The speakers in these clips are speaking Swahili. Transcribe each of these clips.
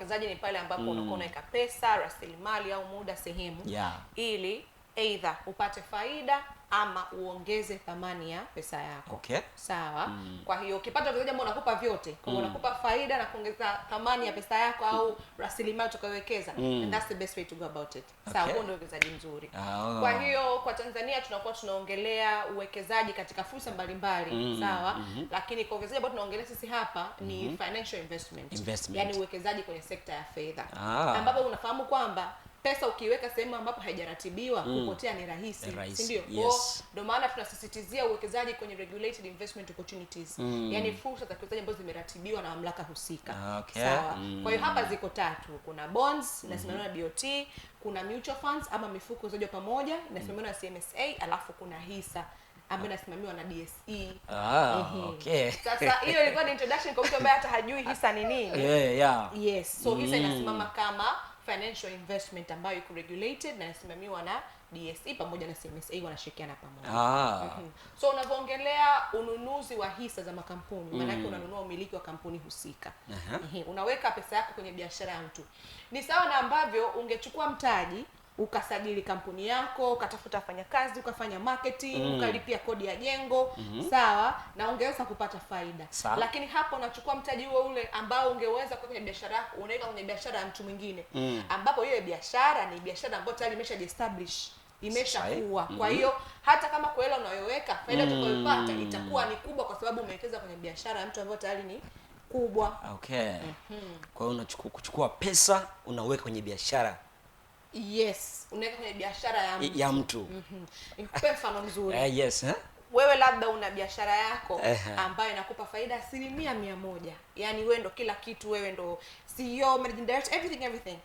uwekezaji ni pale ambapo unakuwa unaweka pesa, rasilimali au muda sehemu ili either upate faida ama uongeze thamani ya pesa yako. Okay. Sawa. Kwa hiyo ukipata uwekezaji ambao unakupa vyote, kwa unakupa faida na kuongeza thamani ya pesa yako au rasilimali utakayowekeza, and that's the best way to go about it. Sawa, huo ndio uwekezaji mzuri. Kwa hiyo kwa Tanzania tunakuwa tunaongelea uwekezaji katika fursa mbalimbali, sawa? Lakini kwa uwekezaji ambao tunaongelea sisi hapa ni financial investment. Yaani uwekezaji kwenye sekta ya fedha. Ambapo unafahamu kwamba pesa ukiweka sehemu ambapo haijaratibiwa kupotea ni rahisi, si ndio? Yes. Ndio maana tunasisitizia uwekezaji kwenye regulated investment opportunities. Yaani fursa za uwekezaji ambazo zimeratibiwa na mamlaka husika. Sawa. Kwa hiyo hapa ziko tatu. Kuna bonds inasimamiwa na BOT, kuna mutual funds ama mifuko zote pamoja inasimamiwa na CMSA, alafu kuna hisa ambayo inasimamiwa na DSE. Okay. Sasa hiyo ilikuwa ni introduction kwa mtu ambaye hata hajui hisa ni nini. Yes. So hisa inasimama kama financial investment ambayo iko regulated na inasimamiwa na DSE pamoja na CMSA, wanashirikiana pamoja. So unavyoongelea ununuzi wa hisa za makampuni, maana yake unanunua umiliki wa kampuni husika. Unaweka pesa yako kwenye biashara ya mtu. Ni sawa na ambavyo ungechukua mtaji ukasajili kampuni yako, ukatafuta wafanyakazi, ukafanya marketing, ukalipia kodi ya jengo, sawa, na ungeweza kupata faida. Lakini hapo unachukua mtaji huo ule ambao ungeweza kuweka kwenye biashara yako, unaweka kwenye biashara ya mtu mwingine, ambapo hiyo biashara ni biashara ambayo tayari imeshajiestablish, imeshakuwa. Kwa hiyo hata kama kwa hela unayoweka, faida utakayopata itakuwa ni kubwa kwa sababu umewekeza kwenye biashara ya mtu ambaye tayari ni kubwa. Kwa hiyo unachukua pesa unaweka kwenye biashara. Yes, unaweka kwenye biashara ya mtu. Nikupe mfano mzuri. Wewe labda una biashara yako ambayo inakupa faida 100%. Yaani wewe ndo kila kitu, wewe ndo CEO, managing director, everything.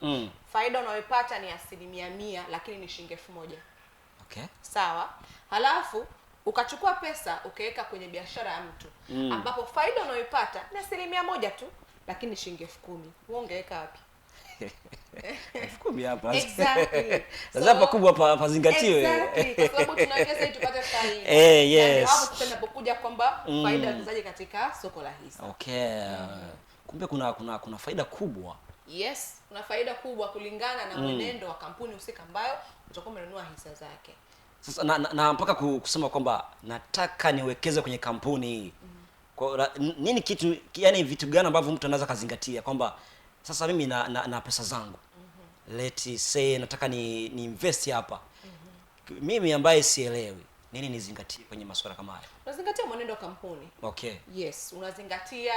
Faida unayopata ni 100%, lakini ni shilingi 1000. Sawa? Halafu ukachukua pesa ukaweka kwenye biashara ya mtu ambapo faida unayopata ni 100% tu, lakini ni shilingi 10,000. Wewe ungeweka wapi? 10,000 hapa. Exactly. Sasa pakubwa pazingatiwe. Exactly. Kwa sababu tunawekeza ili tupate faida. Yes. Hapo tunapokuja kwamba faida inazaje katika soko la hisa. Kumbe kuna faida kubwa. Yes, kuna faida kubwa kulingana na mwenendo wa kampuni husika ambayo utakuwa umenunua hisa zake. Sasa na mpaka kusema kwamba nataka niwekeze kwenye kampuni hii. Kwa nini kitu, yani vitu gani ambavyo mtu anaweza kazingatia kwamba sasa mimi na pesa zangu, let's say nataka ni invest hapa, mimi ambaye sielewi nini nizingatie kwenye masuala kama haya? Unazingatia mwenendo wa kampuni. Yes, unazingatia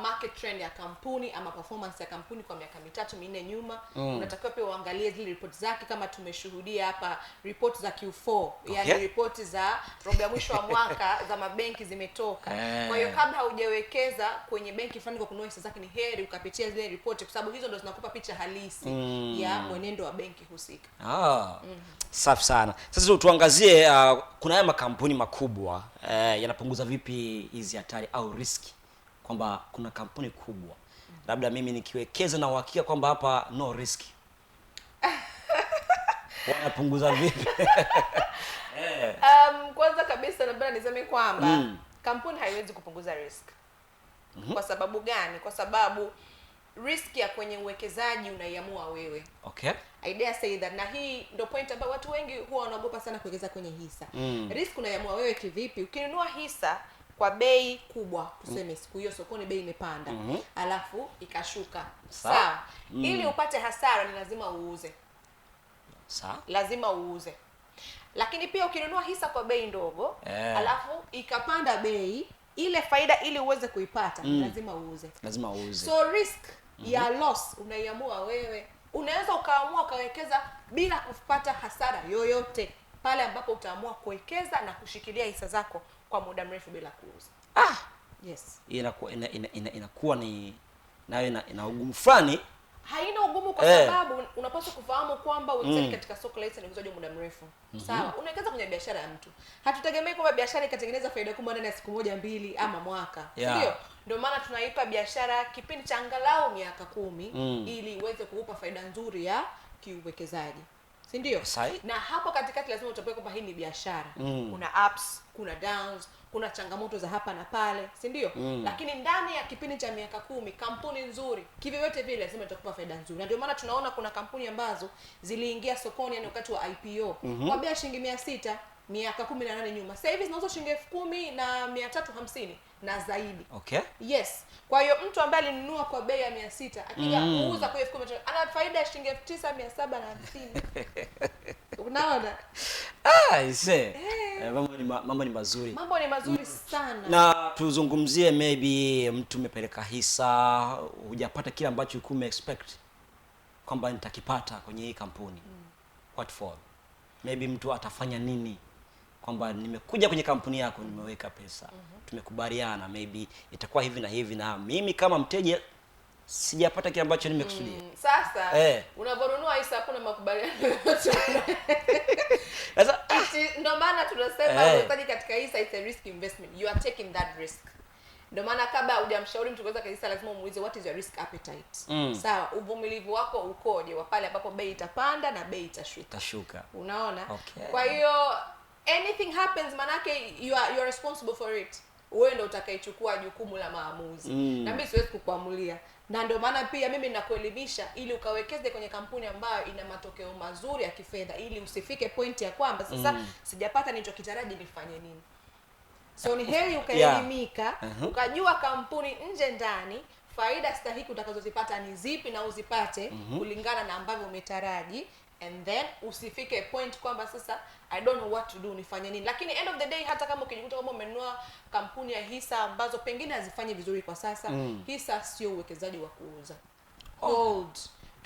market trend ya kampuni ama performance ya kampuni kwa miaka 3-4 nyuma. Unatakiwa pia uangalie zile report zake, kama tumeshuhudia hapa report za Q4, yani report za robo ya mwisho wa mwaka za mabenki zimetoka. Kwa hiyo kabla hujawekeza kwenye benki fulani kwa kununua hisa zake, ni heri ukapitia zile report kwa sababu hizo ndo zinakupa picha halisi ya mwenendo wa benki husika. Safi sana. Sasa tuangazie kuna haya makampuni makubwa yanapunguza vipi hizi hatari au riski, kwamba kuna kampuni kubwa labda mimi nikiwekeza na uhakika kwamba hapa no risk, wanapunguza vipi? Kwanza kabisa labda niseme kwamba kampuni haiwezi kupunguza risk. Kwa sababu gani? Kwa sababu risk ya kwenye uwekezaji unaiamua wewe. I dare say that, na hii ndio point ambayo watu wengi huwa wanaogopa sana kuwekeza kwenye hisa. Risk unaiamua wewe kivipi? Ukinunua hisa kwa bei kubwa, tuseme siku hiyo sokoni bei imepanda, alafu ikashuka, sawa, ili upate hasara ni lazima uuze. Lazima uuze. Lakini pia ukinunua hisa kwa bei ndogo, alafu ikapanda bei, ile faida ili uweze kuipata lazima uuze. So risk ya loss unaiamua wewe. Unaweza ukaamua ukawekeza bila kupata hasara yoyote pale ambapo utaamua kuwekeza na kushikilia hisa zako kwa muda mrefu bila kuuza. Yes. Inakuwa ni nayo ina ugumu fulani. Haina ugumu kwa sababu unapaswa kufahamu kwamba uwekezaji katika soko la hisa ni uwekezaji wa muda mrefu. Sawa, unawekeza kwenye biashara ya mtu. Hatutegemei kwamba biashara ikatengeneza faida kubwa ndani ya siku 1-2 ama mwaka. Ndio. Ndio maana tunaipa biashara kipindi cha angalau miaka 10 ili iweze kukupa faida nzuri ya kiuwekezaji. si ndio? Na hapo katikati lazima utapue kwamba hii ni biashara. Kuna ups, kuna downs, kuna changamoto za hapa na pale, si ndio? Lakini ndani ya kipindi cha miaka 10 kampuni nzuri kivyovyote vile lazima itakupa faida nzuri. Na ndio maana tunaona kuna kampuni ambazo ziliingia sokoni yani wakati wa IPO kwa bei ya shilingi 600 miaka 18 nyuma. Sasa hivi zinauzwa shilingi 10,350 na zaidi. Yes. Kwa hiyo mtu ambaye alinunua kwa bei ya 600 akija kuuza kwa 10,000 ana faida ya shilingi 9,750. Unaona? Mambo ni mazuri. Mambo ni mazuri sana. Na tuzungumzie maybe mtu umepeleka hisa, hujapata kile ambacho ulikuwa umeexpect kwamba nitakipata kwenye hii kampuni. What for? Maybe mtu atafanya nini? Kwamba nimekuja kwenye kampuni yako, nimeweka pesa. Tumekubaliana maybe itakuwa hivi na hivi, na mimi kama mteja sijapata kile ambacho nimekusudia. Sasa unaponunua hisa hakuna makubaliano yoyote. Sasa ndio maana tunasema uwekezaji katika hisa is a risk investment. You are taking that risk. Ndio maana kabla hujamshauri mtu kuweza hisa lazima umuulize what is your risk appetite. Sawa, uvumilivu wako ukoje wa pale ambapo bei itapanda na bei itashuka. Unaona? Kwa hiyo anything happens manake you are responsible for it. Wewe ndio utakayechukua jukumu la maamuzi. Na mimi siwezi kukuamulia. Na ndio maana pia mimi ninakuelimisha ili ukawekeze kwenye kampuni ambayo ina matokeo mazuri ya kifedha, ili usifike point ya kwamba sasa sijapata nilichokitaraji nifanye nini. So ni heri ukaelimika, ukajua kampuni nje ndani faida stahiki utakazozipata ni zipi na uzipate kulingana na ambavyo umetaraji, and then usifike point kwamba sasa I don't know what to do, nifanye nini. Lakini end of the day hata kama ukijikuta kama umenunua kampuni ya hisa ambazo pengine hazifanyi vizuri kwa sasa, hisa sio uwekezaji wa kuuza. Hold.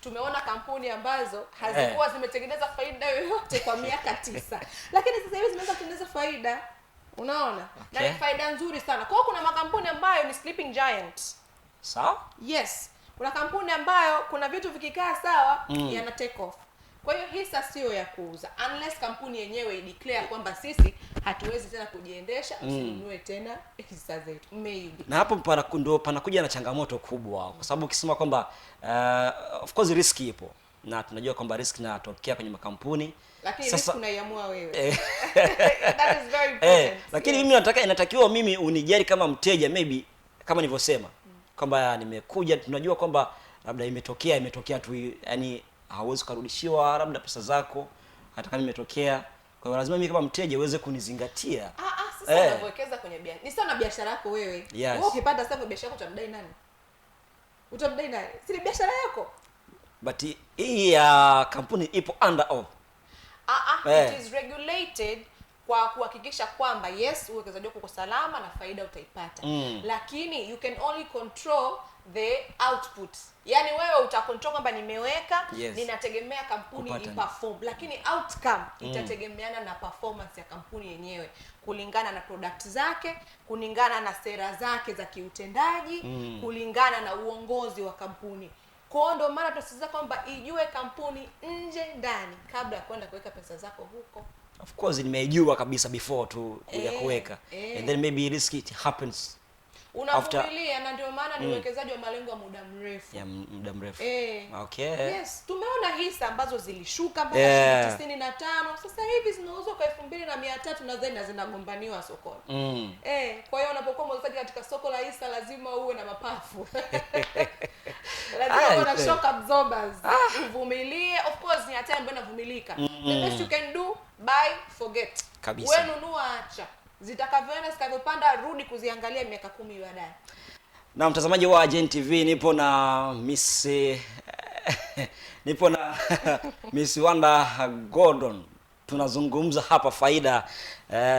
Tumeona kampuni ambazo hazikuwa zimetengeneza faida yoyote kwa miaka 9 lakini sasa hivi zimeanza kutengeneza faida. Unaona? Na ni faida nzuri sana. Kwa hiyo kuna makampuni ambayo ni sleeping giant. Sawa? Yes. Kuna kampuni ambayo kuna vitu vikikaa sawa yana take off. Kwa hiyo hisa sio ya kuuza unless kampuni yenyewe i-declare kwamba sisi hatuwezi tena kujiendesha, usinunue tena hisa zetu. Maybe. Na hapo panakuja na changamoto kubwa kwa sababu ukisema kwamba of course risk ipo. Na tunajua kwamba risk inatokea kwenye makampuni. Lakini risk unaiamua wewe. That is very important. Lakini mimi inatakiwa mimi unijali kama mteja, maybe kama nilivyosema kwamba nimekuja, tunajua kwamba labda imetokea tu, yani hauwezi kurudishiwa labda pesa zako hata kama imetokea. Kwa hiyo lazima mimi kama mteja uweze kunizingatia. Sasa unawekeza kwenye biashara. Ni sawa na biashara yako wewe. Wewe ukipata sasa biashara yako utamdai nani? Utamdai nani? Si biashara yako. But hii ya kampuni ipo under oath. It is regulated kwa kuhakikisha kwamba yes uwekezaji wako uko salama na faida utaipata. Lakini you can only control the output. Yaani wewe utakontrol kwamba nimeweka, ninategemea kampuni iperform, lakini outcome itategemeana na performance ya kampuni yenyewe kulingana na product zake, kulingana na sera zake za kiutendaji, kulingana na uongozi wa kampuni. Kwa hiyo ndio maana tunasisitiza kwamba ijue kampuni nje ndani kabla ya kwenda kuweka pesa zako huko. Of course nimejua kabisa before tu kuja kuweka. And then maybe risk it happens. Unavumilia na ndio maana ni uwekezaji wa malengo ya muda mrefu. Ya muda mrefu. Yes, tumeona hisa ambazo zilishuka mpaka 95, sasa hivi zinauzwa kwa 2,300 na zaidi na zinagombaniwa sokoni. Kwa hiyo unapokuwa mwekezaji katika soko la hisa lazima uwe na mapafu. Lazima uwe na shock absorbers. Uvumilie, of course ni hatari ambayo inavumilika. The best you can do, buy, forget. Wewe nunua, acha. Zitakavyoenda zikavyopanda rudi kuziangalia miaka 10 baadaye. Na mtazamaji wa Agent TV, nipo na Miss Wanda Gordon. Tunazungumza hapa faida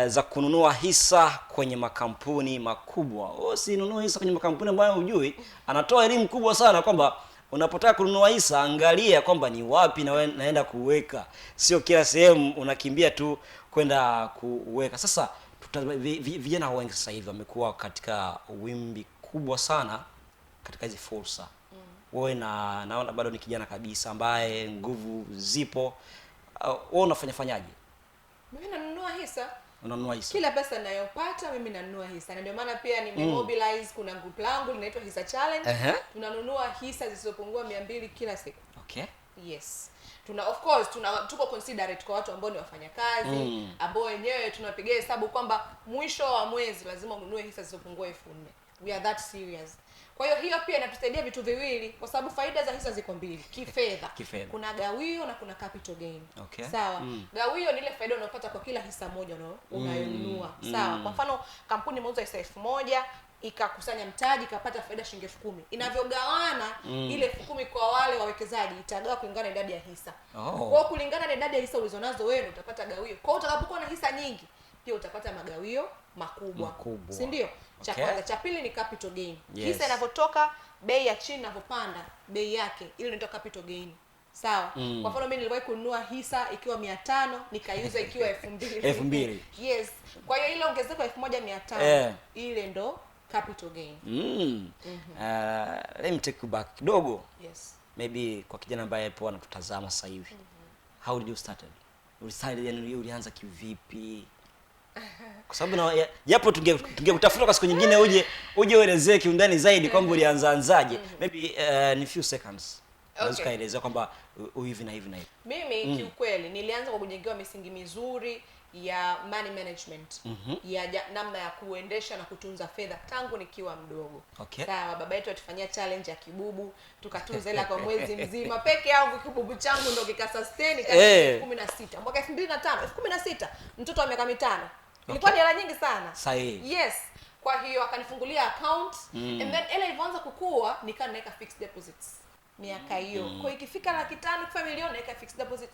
za kununua hisa kwenye makampuni makubwa. Usinunue hisa kwenye makampuni ambayo hujui. Anatoa elimu kubwa sana kwamba unapotaka kununua hisa angalia kwamba ni wapi naenda kuweka. Sio kila sehemu unakimbia tu kwenda kuweka. Sasa vijana wengi sasa hivi wamekuwa katika wimbi kubwa sana katika hizi fursa. Wewe naona bado ni kijana kabisa ambaye nguvu zipo. Wewe unafanyaje? Mimi nanunua hisa. Unanunua hisa? Kila pesa ninayopata mimi nanunua hisa. Na ndio maana pia nimemobilize kuna group langu linaitwa Hisa Challenge. Tunanunua hisa zisizopungua 200 kila siku. Yes. Of course tuko considerate kwa watu ambao ni wafanyakazi, ambao wenyewe tunapigia hesabu kwamba mwisho wa mwezi lazima ununue hisa zisizopungua 4,000. We are that serious. Kwa hiyo pia inatusaidia vitu viwili, kwa sababu faida za hisa ziko mbili kifedha. Kuna gawio na kuna capital gain. Okay. Sawa. Gawio ni ile faida unayopata kwa kila hisa moja unayonunua. Sawa. Kwa mfano kampuni imeuza hisa 1,000, ikakusanya mtaji, ikapata faida shilingi 10,000. Inavyogawana ile 10,000 kwa wale wawekezaji itagawa kulingana na idadi ya hisa. Kwa kulingana na idadi ya hisa ulizonazo wewe utapata gawio. Kwa utakapokuwa na hisa nyingi pia utapata magawio makubwa. Si ndio? Cha kwanza. Cha pili ni capital gain. Hisa inavyotoka, bei ya chini inavyopanda, bei yake ile inaitwa capital gain. Sawa? Kwa mfano mimi niliwahi kununua hisa ikiwa 500, nikaiuza ikiwa 2,000. Yes. Kwa hiyo ile ongezeko 1,500 ile ndo capital gain. Let me take you back kidogo. Yes. Maybe kwa kijana ambaye hapo anatutazama sasa hivi. How did you start? Yani ulianza kivipi? Kwa sababu japo tungekutafuta kwa siku nyingine uje uelezee kiundani zaidi kwamba ulianzaanzaje. Maybe in few seconds. Unaweza kaelezea kwamba hivi na hivi na hivi. Mimi kiukweli nilianza kwa kujengewa misingi mizuri ya money management, ya namna ya kuendesha na kutunza fedha tangu nikiwa mdogo. Sawa, baba yetu atufanyia challenge ya kibubu, tukatunza hela kwa mwezi mzima. Peke yangu kibubu changu ndio kikasustain kama 16. Mwaka 2005, 16, mtoto wa miaka 5. Ilikuwa ni hela nyingi sana. Sahihi. Yes. Kwa hiyo akanifungulia account, and then hela ilianza kukua, naweka fixed deposits. Miaka hiyo. Kwa ikifika 500,000 kwa milioni naweka fixed deposit,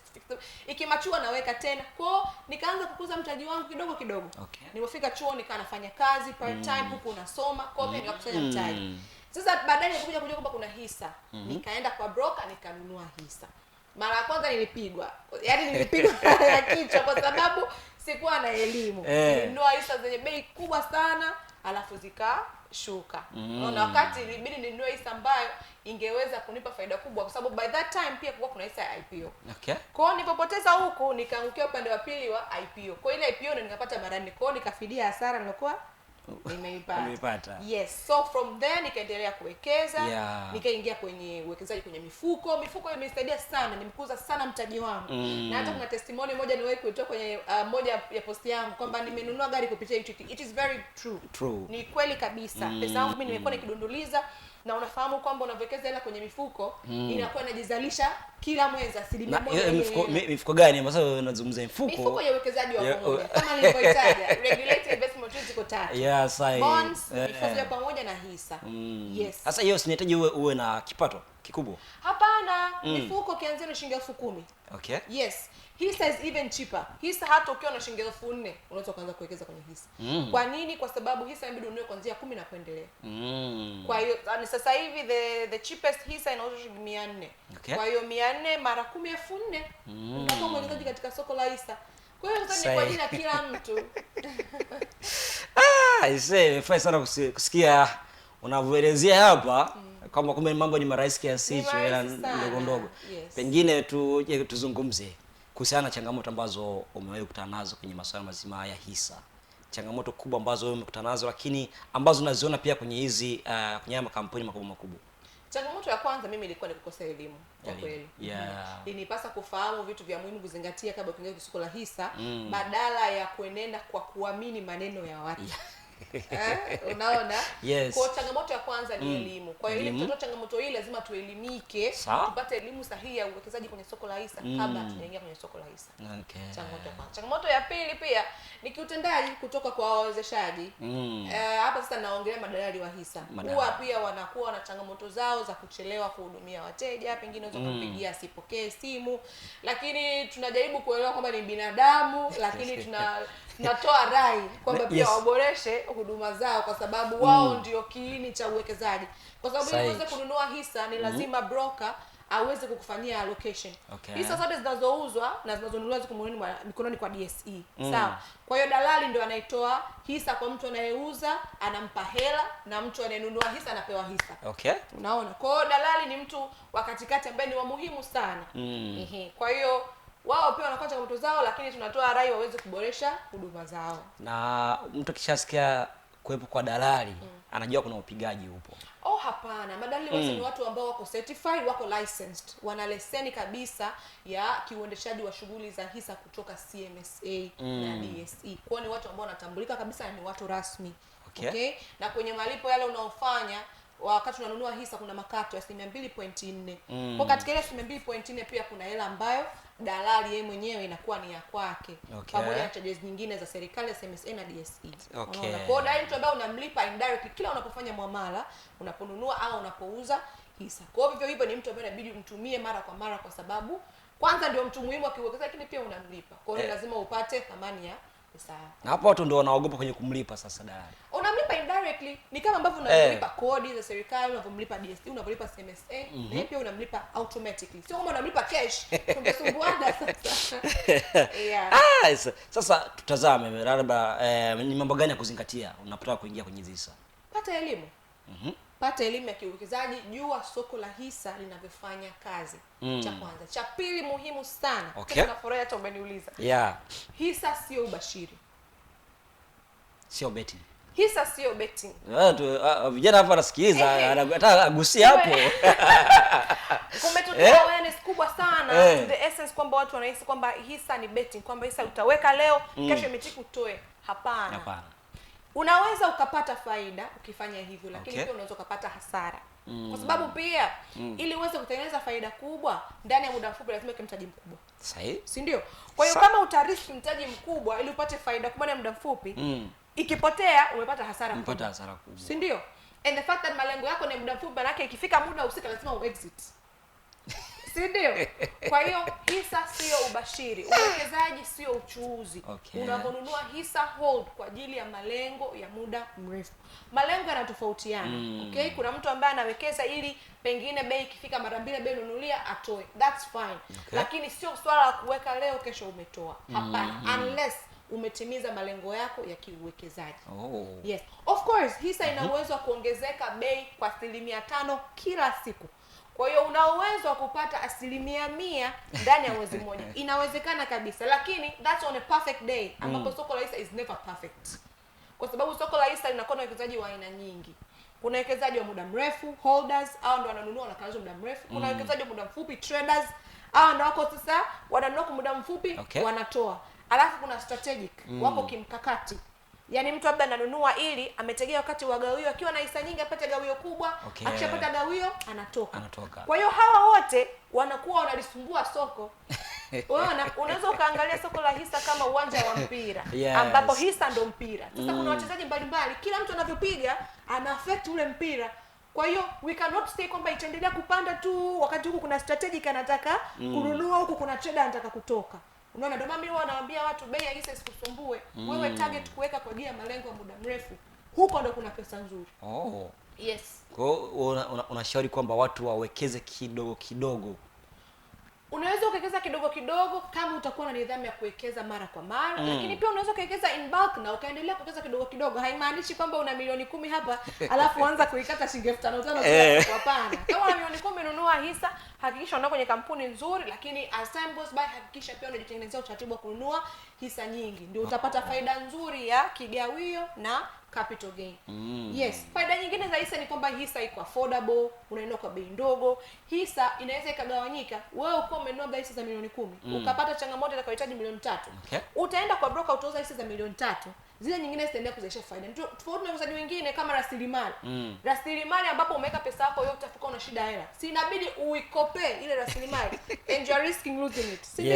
ikimachua naweka tena. Kwa nikaanza kukuza mtaji wangu kidogo kidogo. Nilipofika chuo nikawa nafanya kazi part time huku nasoma, kwa hiyo nikakusanya mtaji. Sasa baadaye nilikuja kujua kwamba kuna hisa. Nikaenda kwa broker nikanunua hisa. Mara ya kwanza nilipigwa. Yaani nilipigwa na kichwa kwa sababu sikuwa na elimu. Nilinunua hisa zenye bei kubwa sana, alafu zikashuka. Na wakati ilibidi ninunue hisa ambayo ingeweza kunipa faida kubwa, kwa sababu by that time pia kulikuwa kuna hisa ya IPO. Kwa hiyo nilipopoteza huku nikaangukia upande wa pili wa IPO. Kwa ile IPO ndio nikapata mara 4. Kwa hiyo nikafidia hasara nilikuwa nimeipata. Yes. So from there nikaendelea kuwekeza, nikaingia kwenye uwekezaji kwenye mifuko. Mifuko imenisaidia sana, nimekuza sana mtaji wangu. Na hata kuna testimony moja niwahi kuitoa kwenye moja ya post yangu kwamba nimenunua gari kupitia UTT. It is very true. Ni kweli kabisa. Pesa yangu mimi nimekuwa nikidunduliza, na unafahamu kwamba unawekeza hela kwenye mifuko inakuwa inajizalisha kila mwezi 1%. Mifuko gani ambayo unazungumzia? Mifuko ya uwekezaji wa pamoja kama nilivyoitaja, regulated investment ziko 3. Bonds, mifuko ya pamoja na hisa. Yes. Sasa hiyo sinahitaji uwe na kipato kikubwa. Hapana, mifuko kianzia na shilingi 10,000. Yes. Hisa is even cheaper. Hisa hata ukiwa na shilingi 4,000 unaweza kuanza kuwekeza kwenye hisa. Kwa nini? Kwa sababu hisa inabidi ununue kuanzia 10 na kuendelea. Kwa hiyo sasa hivi the cheapest hisa inauzwa shilingi 400. Kwa hiyo 400 mara 10 4,000 utakuwa mwekezaji katika soko la hisa. Kwa hiyo sasa ni kwa ajili ya kila mtu. Nimefurahi sana kusikia unavyoelezea hapa kwamba kumbe mambo ni marahisi kiasi hicho, hela ndogo ndogo. Pengine tuzungumze kuhusiana na changamoto ambazo umewahi kukutana nazo kwenye masuala mazima ya hisa. Changamoto kubwa ambazo wewe umekutana nazo, lakini ambazo unaziona pia kwenye hizi kwenye makampuni makubwa. Changamoto ya kwanza mimi ilikuwa ni kukosa elimu kwa kweli. Ilinipasa kufahamu vitu vya muhimu kuzingatia kabla kuingia kwenye soko la hisa, badala ya kuenenda kwa kuamini maneno ya watu. Unaona? Kwa changamoto ya kwanza ni elimu. Kwa hiyo ili kutoa changamoto hii lazima tuelimike, tupate elimu sahihi ya uwekezaji kwenye soko la hisa kabla tujaingia kwenye soko la hisa. Changamoto ya kwanza. Changamoto ya pili pia ni kiutendaji kutoka kwa wawezeshaji. Hapa sasa naongelea madalali wa hisa. Huwa pia wanakuwa na changamoto zao za kuchelewa kuhudumia wateja, pengine unaweza kumpigia asipokee simu, lakini tunajaribu kuelewa kwamba ni binadamu, lakini tunatoa rai kwamba pia waboreshe huduma zao, kwa sababu wao ndio kiini cha uwekezaji. Kwa sababu ili uweze kununua hisa ni lazima broker aweze kukufanyia allocation. Hisa zote zinazouzwa na zinazonunuliwa ziko mikononi kwa DSE. Sawa. Kwa hiyo dalali ndio anaitoa hisa kwa mtu anayeuza, anampa hela, na mtu anayenunua hisa anapewa hisa. Unaona? Kwa hiyo dalali ni mtu wa katikati ambaye ni wa muhimu sana. Kwa hiyo wao pia wanakuwa changamoto zao, lakini tunatoa rai waweze kuboresha huduma zao. Na mtu kishasikia kuwepo kwa dalali, anajua kuna upigaji upo. Oh, hapana. Madalali wote ni watu ambao wako certified, wako licensed. Wana leseni kabisa ya kiuendeshaji wa shughuli za hisa kutoka CMSA na DSE. Kwa ni watu ambao wanatambulika kabisa na ni watu rasmi. Okay? Na kwenye malipo yale unaofanya wakati unanunua hisa kuna makato ya 2.4. Kwa katika ile 2.4 pia kuna hela ambayo dalali yeye mwenyewe inakuwa ni ya kwake. Pamoja na charges nyingine za serikali ya CMSA na DSE. Unaona? Kwa hiyo mtu ambaye unamlipa indirectly kila unapofanya muamala, unaponunua au unapouza hisa. Kwa hivyo hivyo ni mtu ambaye inabidi umtumie mara kwa mara kwa sababu kwanza ndio mtu muhimu akiwekeza, lakini pia unamlipa. Kwa hiyo lazima upate thamani ya pesa. Na hapo watu ndio wanaogopa kwenye kumlipa sasa dalali. Unamlipa indirectly, ni kama ambavyo unamlipa kodi za serikali, unamlipa DSE, unamlipa CMSA, na pia unamlipa automatically. Sio kama unamlipa cash, tungesumbuana sasa. Sasa tutazame labda ni mambo gani ya kuzingatia unapotaka kuingia kwenye hisa. Pata elimu. Pata elimu ya kiuwekezaji, jua soko la hisa linavyofanya kazi. Cha kwanza. Cha pili muhimu sana. Kuna furaha hata umeniuliza. Hisa sio ubashiri. Sio betting. Hisa sio betting. Vijana hapa nasikiliza anataka agusia hapo. Kumetokea awareness kubwa sana to the essence kwamba watu wanahisi kwamba hisa ni betting, kwamba hisa utaweka leo kesho imetiki utoe. Hapana. Unaweza ukapata faida ukifanya hivyo, lakini pia unaweza ukapata hasara. Kwa sababu pia ili uweze kutengeneza faida kubwa ndani ya muda mfupi lazima mtaji mkubwa. Sahihi. Si ndio? Kwa hiyo kama utariski mtaji mkubwa ili upate faida kubwa ndani ya muda mfupi, ikipotea umepata hasara kubwa. Umepata hasara kubwa. Si ndio? And the fact that malengo yako ni muda mfupi, maana ikifika muda usika lazima uexit. Si ndio? Kwa hiyo hisa sio ubashiri, uwekezaji sio uchuuzi. Unaponunua hisa hold kwa ajili ya malengo ya muda mrefu. Malengo yanatofautiana. Kuna mtu ambaye anawekeza ili pengine bei ikifika mara 2 bei nunulia atoe. That's fine. Lakini sio swala la kuweka leo kesho umetoa. Hapana. Unless umetimiza malengo yako ya kiuwekezaji. Yes. Of course, hisa ina uwezo wa kuongezeka bei kwa 5% kila siku. Kwa hiyo una uwezo wa kupata 100% ndani ya mwezi mmoja. Inawezekana kabisa, lakini that's on a perfect day ambapo soko la hisa is never perfect. Kwa sababu soko la hisa linakuwa na wawekezaji wa aina nyingi. Kuna wawekezaji wa muda mrefu, holders, au ndio wananunua wanakaaza muda mrefu. Kuna wawekezaji wa muda mfupi, traders, au ndio wako sasa wananunua kwa muda mfupi, wanatoa. Alafu kuna strategic, wako kimkakati. Yaani mtu labda ananunua ili ametegea wakati wa gawio, akiwa na hisa nyingi apate gawio kubwa, akishapata gawio anatoka. Kwa hiyo hawa wote wanakuwa wanalisumbua soko. Unaweza ukaangalia soko la hisa kama uwanja wa mpira, ambapo hisa ndo mpira. Sasa kuna wachezaji mbalimbali, kila mtu anavyopiga ana affect ule mpira. Kwa hiyo we cannot say kwamba itaendelea kupanda tu wakati huku kuna strategic anataka kununua, huku kuna trader anataka kutoka. Unaona, ndio mimi huwa nawaambia watu bei ya hisa isikusumbue. Wewe target kuweka kwa ajili ya malengo ya muda mrefu. Huko ndo kuna pesa nzuri. Yes. Kwa hiyo unashauri kwamba watu wawekeze kidogo kidogo. Unaweza ukawekeza kidogo kidogo kama utakuwa na nidhamu ya kuwekeza mara kwa mara, lakini pia unaweza kuwekeza in bulk na ukaendelea kuwekeza kidogo kidogo. Haimaanishi kwamba una milioni 10 hapa alafu anza kuikata shilingi 5,500 kwa hapana. Kama una milioni 10 nunua hisa, hakikisha unaenda kwenye kampuni nzuri, lakini as time goes by hakikisha pia unajitengenezea utaratibu wa kununua hisa nyingi. Ndio utapata faida nzuri ya kigawio na capital gain. Yes, faida nyingine za hisa ni kwamba hisa iko affordable, unainunua kwa bei ndogo. Hisa inaweza ikagawanyika. Wewe uko umenunua hisa za milioni 10, ukapata changamoto itakayohitaji milioni 3. Utaenda kwa broker utauza hisa za milioni 3. Zile nyingine zitaendelea kuzalisha faida. Tofauti na wazaji wengine kama rasilimali. Rasilimali ambapo umeweka pesa yako yote afuka una shida hela. Si inabidi uikope ile rasilimali and you are risking losing it. Si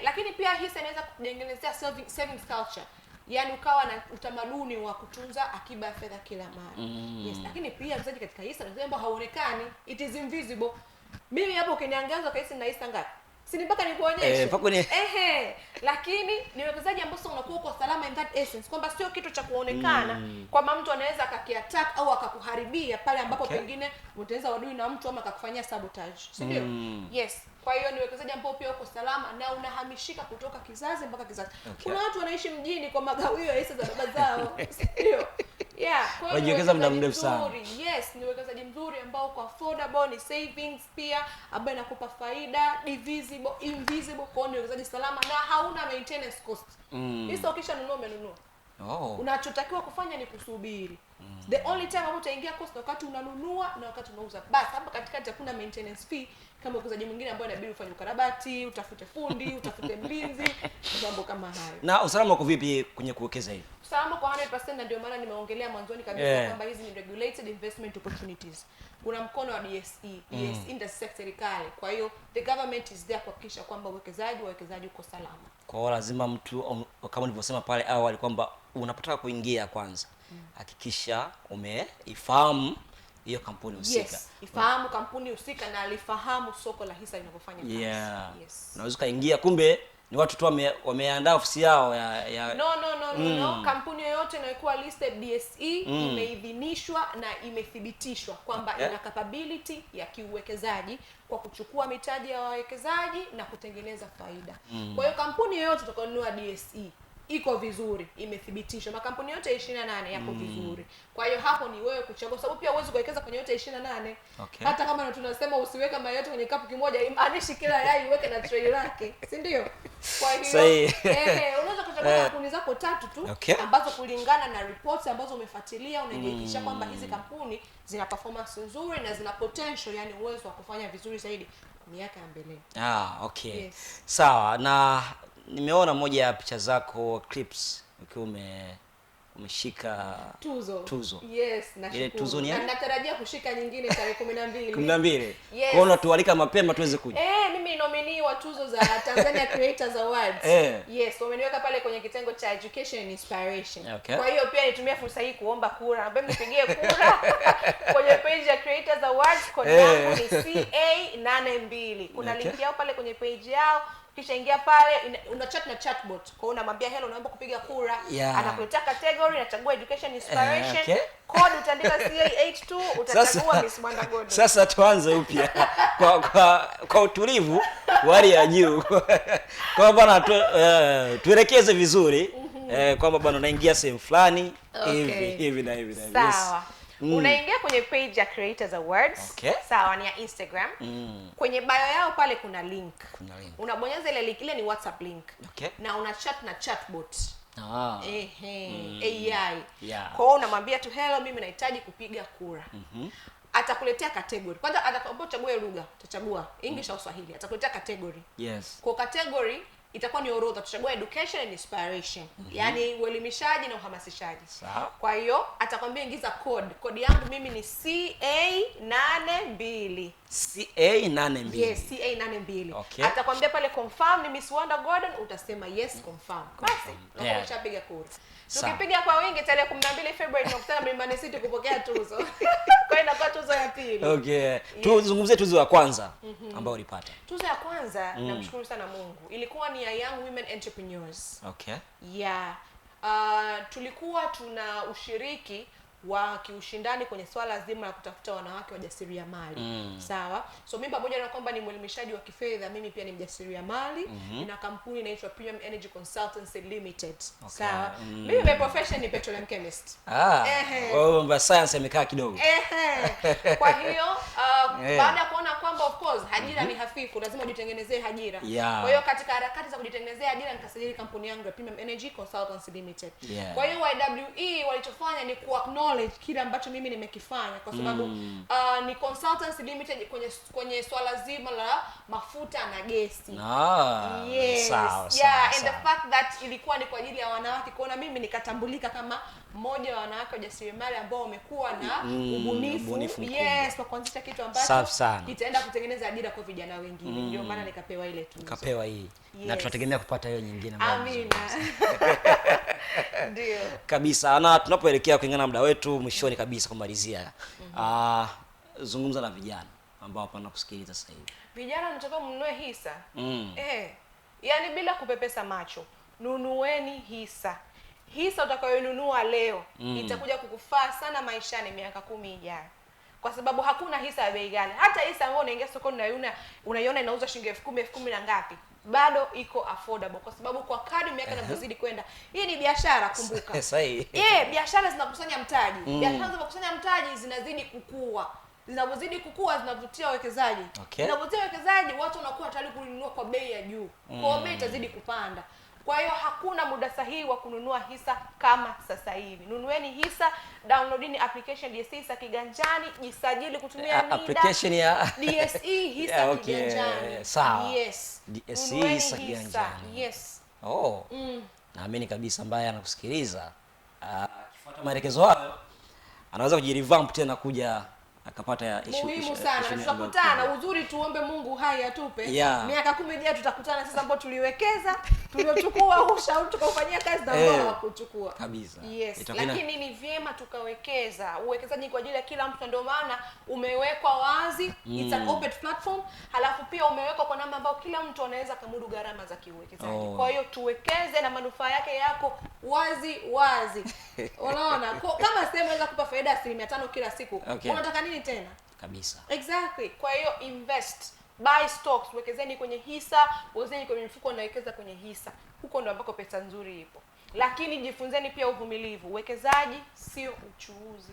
lakini pia hisa inaweza kutengenezea savings culture. Yaani ukawa na utamaduni wa kutunza akiba ya fedha kila mara. Yes, lakini pia mzaji katika hisa ni kwamba haonekani, it is invisible. Mimi hapo ukiniangaza kaisi na hisa ngapi? Si ni mpaka nikuonyeshe. Lakini ni uwekezaji ambao unakuwa kwa salama in that essence, kwamba sio kitu cha kuonekana kwamba mtu anaweza akakiattack au akakuharibia pale ambapo pengine utaweza wadui na mtu ama akakufanyia sabotage. Si ndio? Yes. Kwa hiyo ni uwekezaji ambao pia uko salama na unahamishika kutoka kizazi mpaka kizazi. Kuna watu wanaishi mjini kwa magawio ya hisa za baba zao. Ndio. Kwa hiyo wajiwekeza muda mrefu sana. Yes, ni uwekezaji mzuri ambao uko affordable, ni savings pia ambayo inakupa faida, divisible, invisible, kwa hiyo ni uwekezaji salama na hauna maintenance cost. Hisa ukisha nunua umenunua. Unachotakiwa kufanya ni kusubiri. The only time ambapo utaingia cost wakati unanunua na wakati unauza. Basi hapa katikati hakuna maintenance fee kama uwekezaji mwingine ambao inabidi ufanye ukarabati, utafute fundi, utafute mlinzi, mambo kama hayo. Na usalama uko vipi kwenye kuwekeza hivi? Usalama kwa 100%, na ndio maana nimeongelea mwanzoni kabisa kwamba hizi ni regulated investment opportunities. Kuna mkono wa DSE. DSE ndio serikali. Kwa hiyo the government is there kuhakikisha kwamba wawekezaji uko salama. Kwa hiyo lazima mtu kama nilivyosema pale awali kwamba unapotaka kuingia kwanza hakikisha umeifahamu hiyo kampuni husika. Yes, ifahamu kampuni husika na alifahamu soko la hisa linavyofanya kazi. Yes. Unaweza kaingia kumbe ni watu tu wameandaa ofisi yao ya No. Kampuni yoyote inayokuwa listed DSE imeidhinishwa na imethibitishwa kwamba ina capability ya kiuwekezaji kwa kuchukua mitaji ya wawekezaji na kutengeneza faida. Kwa hiyo kampuni yoyote utakayonunua DSE iko vizuri, imethibitishwa. Makampuni yote 28 yako vizuri. Kwa hiyo hapo ni wewe kuchagua, sababu pia uweze kuwekeza kwenye yote 28. Hata kama tunasema usiweke mayai yote kwenye kapu kimoja, imaanishi kila yai uweke na tray lake, si ndio? Kwa hiyo unaweza kuchagua kampuni zako 3 tu ambazo kulingana na reports ambazo umefuatilia unajihakikisha kwamba hizi kampuni zina performance nzuri na zina potential, yani uwezo wa kufanya vizuri zaidi miaka ya mbele. Yes. Sawa. Na nimeona moja ya picha zako clips ukiwa umeshika tuzo. Yes, nashukuru. Ile tuzo ni natarajia kushika nyingine tarehe 12. 12. Yes. Kwa hiyo tualika mapema tuweze kuja. Mimi nominee wa tuzo za Tanzania Creators Awards. Yes, wameniweka pale kwenye kitengo cha education and inspiration. Kwa hiyo pia nitumia fursa hii kuomba kura. Naomba mnipigie kura kwenye page ya Creators Awards. Code yangu ni CA82. Kuna link yao pale kwenye page yao. Kisha ingia pale una chat na chatbot. Kwa hiyo unamwambia hello, naomba kupiga kura. Anakuletea category, unachagua education inspiration. Code utaandika CA82, utachagua Miss Mwanda Gordon. Sasa tuanze upya kwa utulivu wali ya juu. Kwa bwana tuelekeze vizuri kwamba bwana unaingia sehemu fulani hivi na hivi. Sawa. Unaingia kwenye page ya Creators Awards. Sawa, ni ya Instagram. Kwenye bio yao pale kuna link. Unabonyeza ile link, ile ni WhatsApp link. Na una chat na chatbot. AI. Kwa hiyo unamwambia tu hello, mimi nahitaji kupiga kura. Atakuletea category. Kwanza atakapochagua lugha, utachagua English au Swahili. Atakuletea category. Kwa category itakuwa ni orodha, tutachagua education and inspiration. Yaani uelimishaji na uhamasishaji. Kwa hiyo atakwambia ingiza code. Code yangu mimi ni CA82. CA82. Yes, CA82. Atakwambia pale confirm ni Miss Wanda Gordon, utasema yes confirm. Basi, umeshapiga kura. Tukipiga kwa wingi tarehe 12 February tunakutana Mlimani City kupokea tuzo. Kwa hiyo inakuwa tuzo ya pili. Tuzungumzie tuzo ya kwanza ambayo ulipata. Tuzo ya kwanza namshukuru sana Mungu. Ilikuwa ni ya Young Women Entrepreneurs. Tulikuwa tuna ushiriki wa kiushindani kwenye swala zima la kutafuta wanawake wajasiriamali. Sawa? So mimi pamoja na kwamba ni mwelimishaji wa kifedha, mimi pia ni mjasiriamali. Nina kampuni inaitwa Premium Energy Consultancy Limited. Sawa? Mimi by profession ni petroleum chemist. Science imekaa kidogo. Kwa hiyo baada ya kuona kwamba of course ajira ni hafifu, lazima ujitengenezee ajira. Kwa hiyo katika harakati za kujitengenezea ajira nikasajili kampuni yangu ya Premium Energy Consultancy Limited. Kwa hiyo YWE walichofanya ni ku-acknowledge kile ambacho mimi nimekifanya kwa sababu ni Consultancy Limited kwenye swala zima la mafuta na gesi. And the fact that ilikuwa ni kwa ajili ya wanawake, kuona mimi nikatambulika kama mmoja wa wanawake wajasiriamali ambao wamekuwa na ubunifu kwa kuanzisha kitu ambacho kitaenda kutengeneza ajira kwa vijana wengine. Ndio maana nikapewa ile tuzo. Nikapewa hii. Na tunategemea kupata hiyo nyingine. Amina. Ndio. Kabisa. Na tunapoelekea kulingana na muda wetu mwishoni kabisa kumalizia. Zungumza na vijana ambao hapa nakusikiliza sasa hivi. Vijana wanataka mnunue hisa. Yaani bila kupepesa macho. Nunueni hisa. Hisa utakayonunua leo itakuja kukufaa sana maishani miaka 10 ijayo. Kwa sababu hakuna hisa ya bei ghali. Hata hisa ambayo unaingia sokoni unaiona inauza shilingi 10,000 na ngapi, bado iko affordable kwa sababu kwa kadri miaka inavyozidi kwenda, hii ni biashara, kumbuka. Biashara zinakusanya mtaji. Biashara zinakusanya mtaji zinazidi kukua. Zinapozidi kukua zinavutia wawekezaji. Zinavutia wawekezaji, watu wanakuwa tayari kununua kwa bei ya juu. Kwa hiyo bei itazidi kupanda. Kwa hiyo hakuna muda sahihi wa kununua hisa kama sasa hivi. Nunueni hisa, downloadini application DSE hisa kiganjani, jisajili kutumia NIDA. Application ya DSE hisa kiganjani. Sawa. Yes. DSE hisa kiganjani. Yes. Oh. Naamini kabisa ambaye anakusikiliza akifuata maelekezo hayo anaweza kujirevamp tena kuja akapata muhimu sana. Tutakutana, uzuri tuombe Mungu hai atupe. Miaka 10 ijayo tutakutana sasa, ambao tuliwekeza, tuliochukua ushauri tukaufanyia kazi na ambao hawakuchukua. Kabisa. Yes. Lakini ni vyema tukawekeza. Uwekezaji kwa ajili ya kila mtu, ndio maana umewekwa wazi. It's an open platform. Halafu pia umewekwa kwa namna ambayo kila mtu anaweza kumudu gharama za kiuwekezaji. Kwa hiyo tuwekeze na manufaa yake yako wazi. Unaona? Kama sehemu inaweza kupa faida 5% kila siku. Unataka nini tena? Kabisa. Exactly. Kwa hiyo invest, buy stocks, wekezeni kwenye hisa, wekezeni kwenye mifuko na wekeza kwenye hisa. Huko ndo ambako pesa nzuri ipo. Lakini jifunzeni pia uvumilivu. Uwekezaji sio uchuuzi.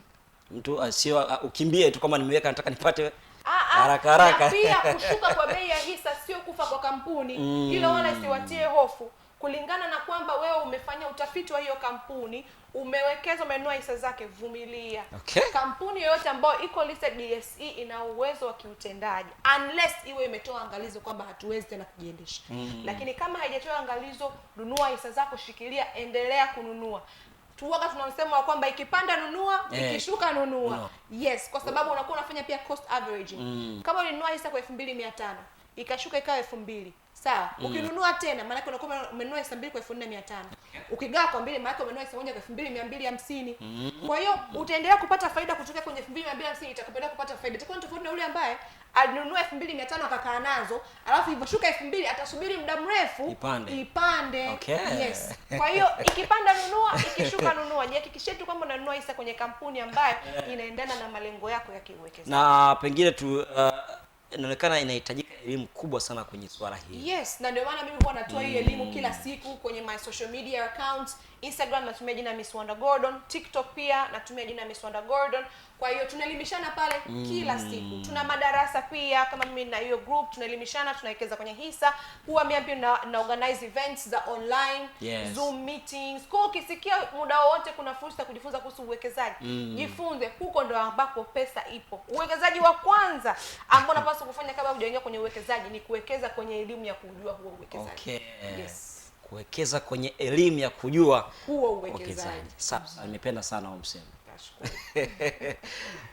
Mtu sio ukimbie tu kama nimeweka nataka nipate haraka. Na pia kushuka kwa bei ya hisa sio kufa kwa kampuni. Hilo wala isiwatie hofu. Kulingana na kwamba wewe umefanya utafiti wa hiyo kampuni, umewekeza, umenunua hisa zake, vumilia. Kampuni yoyote ambayo iko listed DSE ina uwezo wa kiutendaji unless iwe imetoa angalizo kwamba hatuwezi tena kujiendesha. Lakini kama haijatoa angalizo, nunua hisa zako, shikilia, endelea kununua. Tuwaga tunasema kwamba ikipanda nunua, ikishuka nunua. Yes, kwa sababu unakuwa unafanya pia cost averaging. Kama ulinunua hisa kwa 2500, ikashuka ikawa 2000. Sawa. Ukinunua tena maana yake unakuwa umenunua hisa 2 kwa 4500. Ukigawa kwa 2 maana yake umenunua hisa moja kwa 2250. Kwa hiyo utaendelea kupata faida kutoka kwenye 2250, itakupeleka kupata faida. Itakuwa tofauti na yule ambaye alinunua 2500 akakaa nazo, alafu iliposhuka 2000 atasubiri muda mrefu ipande. Yes. Kwa hiyo ikipanda nunua, ikishuka nunua. Jihakikishie tu kwamba unanunua hisa kwenye kampuni ambayo inaendana na malengo yako ya kiuwekezaji. Na pengine tu inaonekana inahitajika elimu kubwa sana kwenye swala hili. Yes, na ndio maana mimi huwa natoa hii elimu kila siku kwenye my social media accounts. Instagram natumia jina Miss Wanda Gordon, TikTok pia natumia jina Miss Wanda Gordon. Kwa hiyo tunaelimishana pale kila siku. Tuna madarasa pia, kama mimi na hiyo group tunaelimishana, tunawekeza kwenye hisa. Huwa mimi pia na organize events za online, Zoom meetings. Kwa ukisikia muda wote kuna fursa kujifunza kuhusu uwekezaji, jifunze. Huko ndo ambako pesa ipo. Uwekezaji wa kwanza ambao unapaswa kufanya kabla hujaingia kwenye uwekezaji ni kuwekeza kwenye elimu ya kujua huo uwekezaji. Yes. Kuwekeza kwenye elimu ya kujua huo uwekezaji. Sasa nimependa sana huo msemo.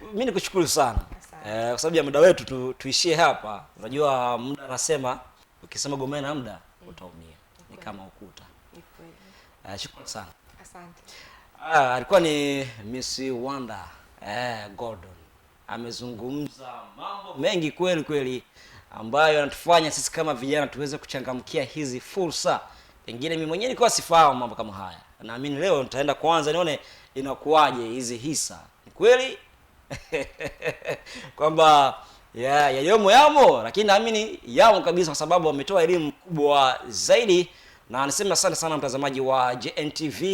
Mimi nikushukuru sana. Kwa sababu ya muda wetu tuishie hapa. Unajua muda anasema ukisema gomea na muda utaumia. Ni kama ukuta. Shukrani sana. Asante. Alikuwa ni Miss Wanda Gordon. Amezungumza mambo mengi kweli ambayo yanatufanya sisi kama vijana tuweze kuchangamkia hizi fursa. Pengine mimi mwenyewe nilikuwa sifahamu mambo kama haya. Naamini leo nitaenda kwanza nione inakuaje hizi hisa. Ni kweli kwamba yamo, lakini naamini yamo kabisa kwa sababu wametoa elimu kubwa zaidi. Na niseme asante sana mtazamaji wa JNTV.